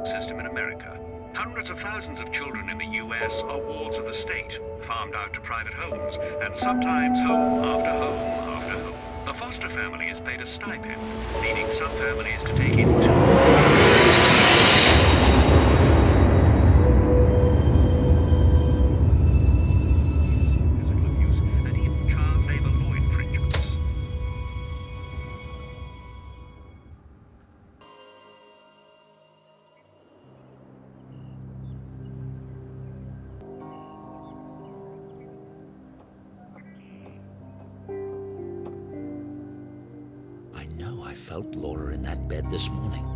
system in America. Hundreds of thousands of children in the US are wards of the state, farmed out to private homes, and sometimes home after home after home. The foster family is paid a stipend, leading some families to take in physical abuse and even child labor law infringements. I know I felt Laura in that bed this morning.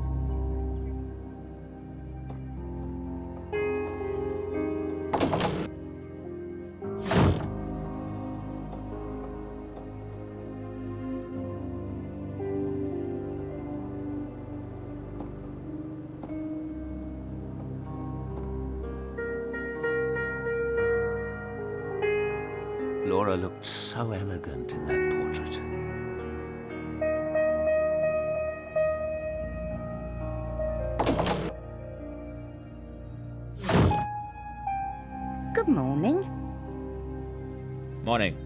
Laura looked so elegant in that portrait. Good morning. Morning.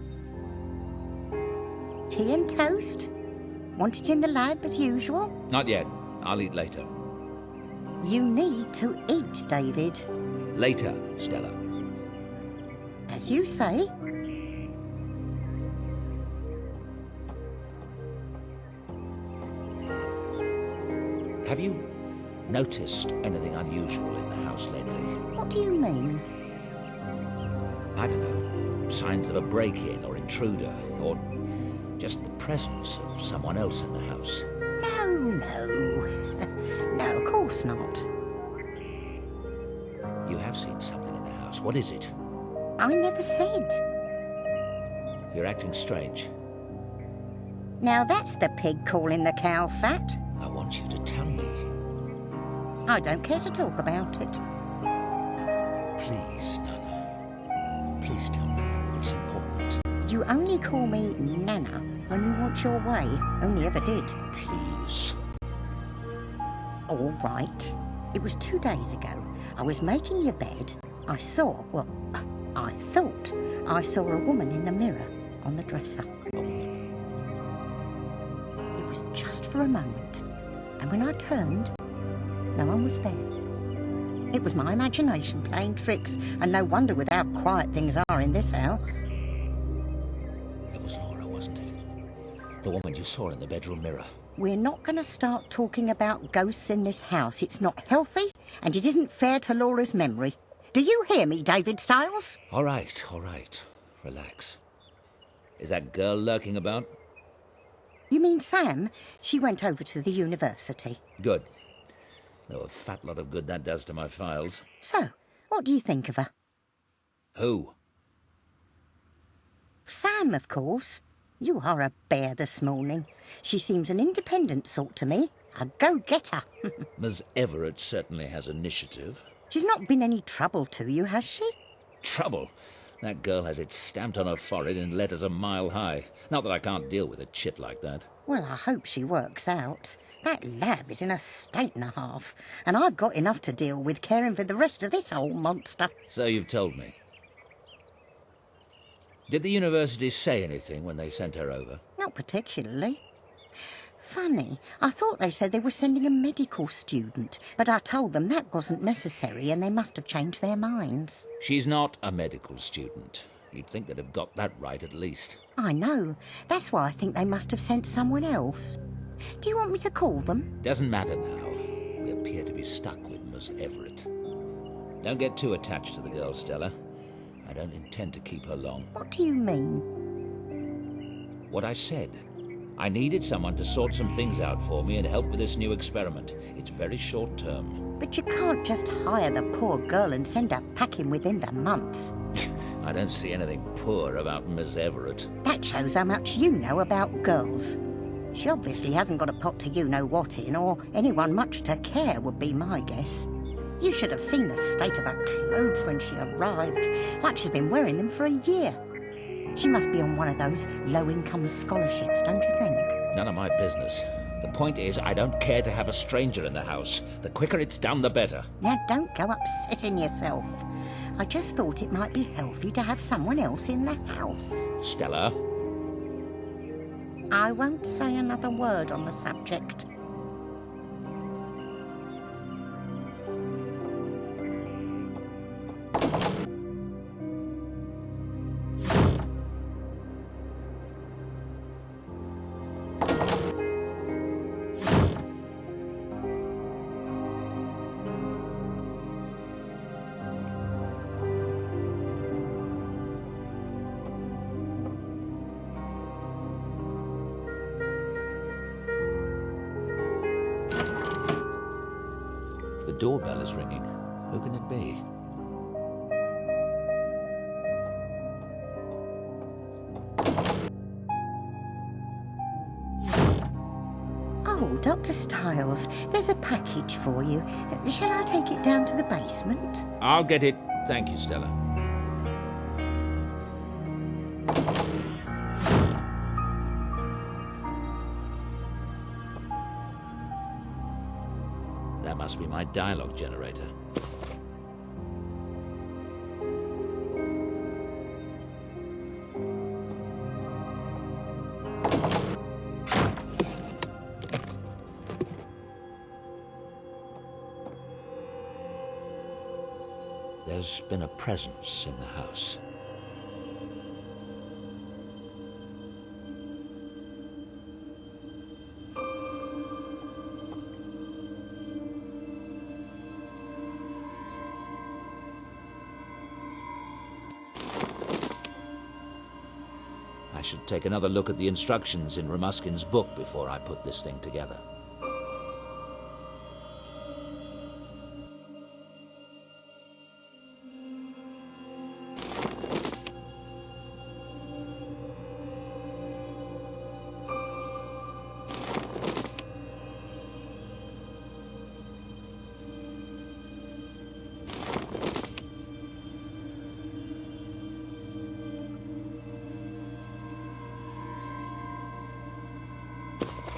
Tea and toast? Want it in the lab as usual? Not yet. I'll eat later. You need to eat, David. Later, Stella. As you say. Have you noticed anything unusual in the house lately? What do you mean? I don't know. Signs of a break-in or intruder, or just the presence of someone else in the house. No. No, of course not. You have seen something in the house. What is it? I never said. You're acting strange. Now that's the pig calling the cow fat. I want you to tell me. I don't care to talk about it. Please, Nana. Please tell me. It's important. You only call me Nana when you want your way. Only ever did. Please. All right. It was 2 days ago. I was making your bed. I thought I saw a woman in the mirror on the dresser. A woman. It was just for a moment. And when I turned, no one was there. It was my imagination playing tricks, and no wonder with how quiet things are in this house. It was Laura, wasn't it? The woman you saw in the bedroom mirror. We're not going to start talking about ghosts in this house. It's not healthy, and it isn't fair to Laura's memory. Do you hear me, David Stiles? All right. Relax. Is that girl lurking about? You mean Sam? She went over to the university. Good. Though a fat lot of good that does to my files. So, what do you think of her? Who? Sam, of course. You are a bear this morning. She seems an independent sort to me. A go-getter. Ms. Everett certainly has initiative. She's not been any trouble to you, has she? Trouble? That girl has it stamped on her forehead in letters a mile high. Not that I can't deal with a chit like that. Well, I hope she works out. That lab is in a state and a half, and I've got enough to deal with caring for the rest of this old monster. So you've told me. Did the university say anything when they sent her over? Not particularly. Funny, I thought they said they were sending a medical student, but I told them that wasn't necessary and they must have changed their minds. She's not a medical student. You'd think they'd have got that right at least. I know. That's why I think they must have sent someone else. Do you want me to call them? Doesn't matter now. We appear to be stuck with Miss Everett. Don't get too attached to the girl, Stella. I don't intend to keep her long. What do you mean? What I said. I needed someone to sort some things out for me and help with this new experiment. It's very short term. But you can't just hire the poor girl and send her packing within the month. I don't see anything poor about Miss Everett. That shows how much you know about girls. She obviously hasn't got a pot to you-know-what in, or anyone much to care would be my guess. You should have seen the state of her clothes when she arrived, like she's been wearing them for a year. She must be on one of those low-income scholarships, don't you think? None of my business. The point is, I don't care to have a stranger in the house. The quicker it's done, the better. Now, don't go upsetting yourself. I just thought it might be healthy to have someone else in the house. Stella? I won't say another word on the subject. The doorbell is ringing. Who can it be? Oh, Dr. Styles, there's a package for you. Shall I take it down to the basement? I'll get it. Thank you, Stella. That must be my dialogue generator. There's been a presence in the house. I should take another look at the instructions in Ramuskin's book before I put this thing together.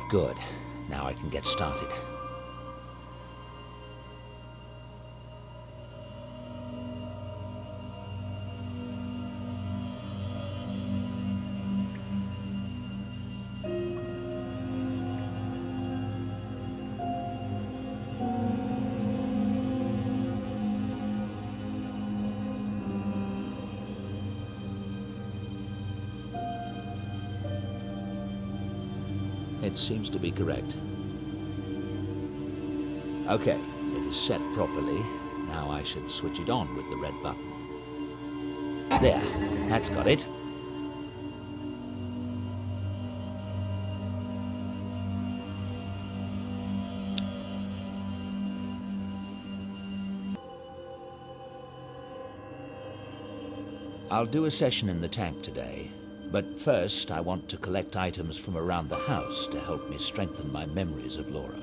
Good. Now I can get started. It seems to be correct. Okay, it is set properly. Now I should switch it on with the red button. There, that's got it. I'll do a session in the tank today. But first, I want to collect items from around the house to help me strengthen my memories of Laura.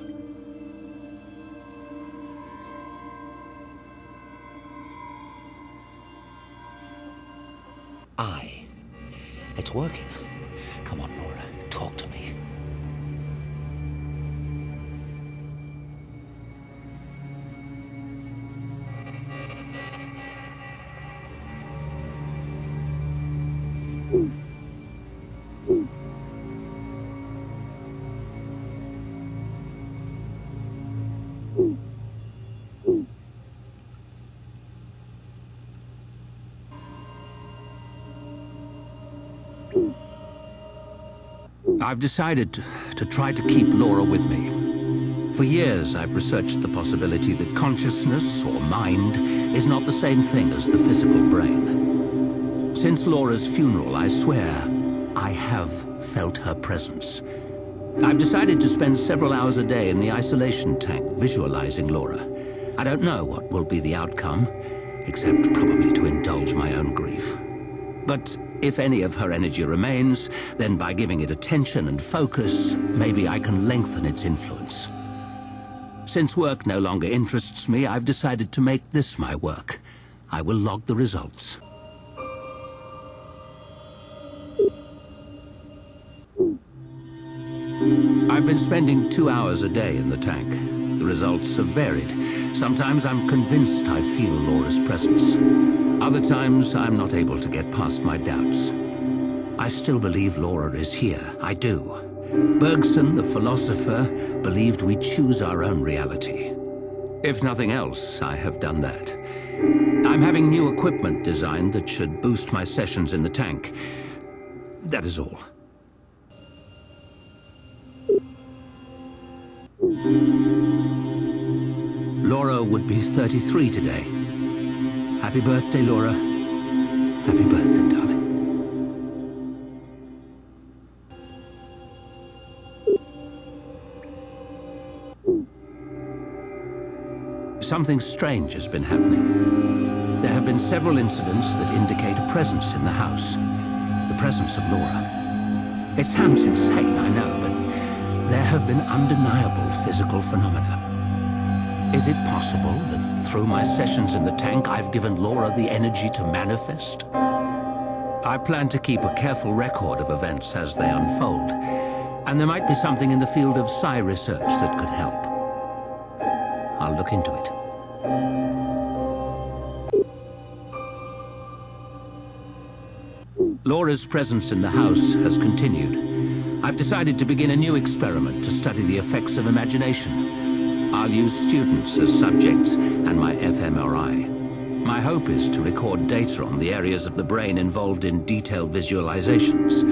It's working. Come on, Laura, talk to me. I've decided to try to keep Laura with me. For years, I've researched the possibility that consciousness, or mind, is not the same thing as the physical brain. Since Laura's funeral, I swear, I have felt her presence. I've decided to spend several hours a day in the isolation tank visualizing Laura. I don't know what will be the outcome, except probably to indulge my own grief. But if any of her energy remains, then by giving it attention and focus, maybe I can lengthen its influence. Since work no longer interests me, I've decided to make this my work. I will log the results. I've been spending 2 hours a day in the tank. The results have varied. Sometimes I'm convinced I feel Laura's presence. Other times, I'm not able to get past my doubts. I still believe Laura is here. I do. Bergson, the philosopher, believed we choose our own reality. If nothing else, I have done that. I'm having new equipment designed that should boost my sessions in the tank. That is all. Laura would be 33 today. Happy birthday, Laura. Happy birthday, darling. Something strange has been happening. There have been several incidents that indicate a presence in the house. The presence of Laura. It sounds insane, I know, but there have been undeniable physical phenomena. Is it possible that through my sessions in the tank, I've given Laura the energy to manifest? I plan to keep a careful record of events as they unfold, and there might be something in the field of psi research that could help. I'll look into it. Laura's presence in the house has continued. I've decided to begin a new experiment to study the effects of imagination. I'll use students as subjects and my fMRI. My hope is to record data on the areas of the brain involved in detailed visualizations.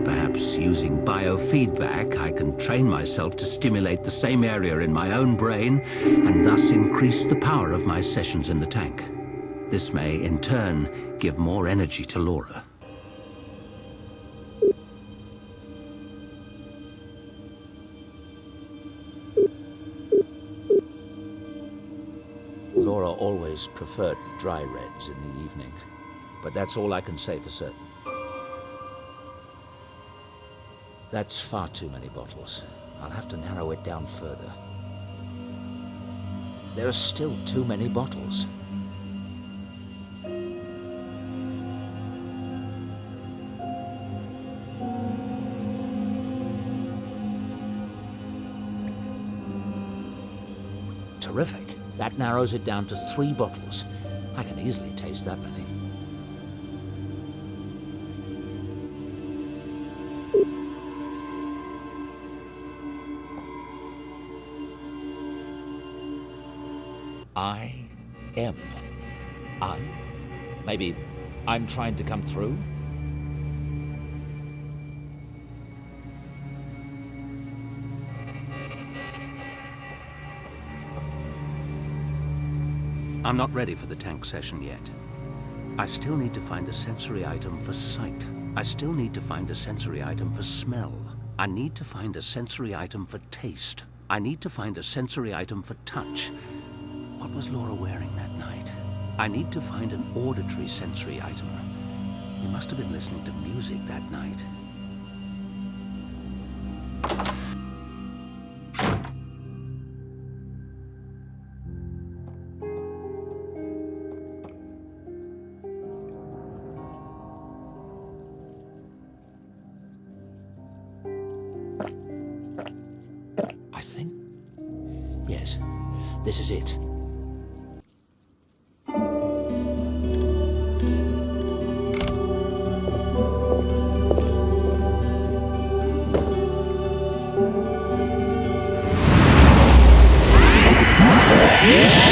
Perhaps using biofeedback, I can train myself to stimulate the same area in my own brain and thus increase the power of my sessions in the tank. This may, in turn, give more energy to Laura. Laura always preferred dry reds in the evening, but that's all I can say for certain. That's far too many bottles. I'll have to narrow it down further. There are still too many bottles. Terrific. That narrows it down to 3 bottles. I can easily taste that many. I am. Maybe I'm trying to come through? I'm not ready for the tank session yet. I still need to find a sensory item for sight. I still need to find a sensory item for smell. I need to find a sensory item for taste. I need to find a sensory item for touch. What was Laura wearing that night? I need to find an auditory sensory item. We must have been listening to music that night. I think... yes, this is it. Yeah.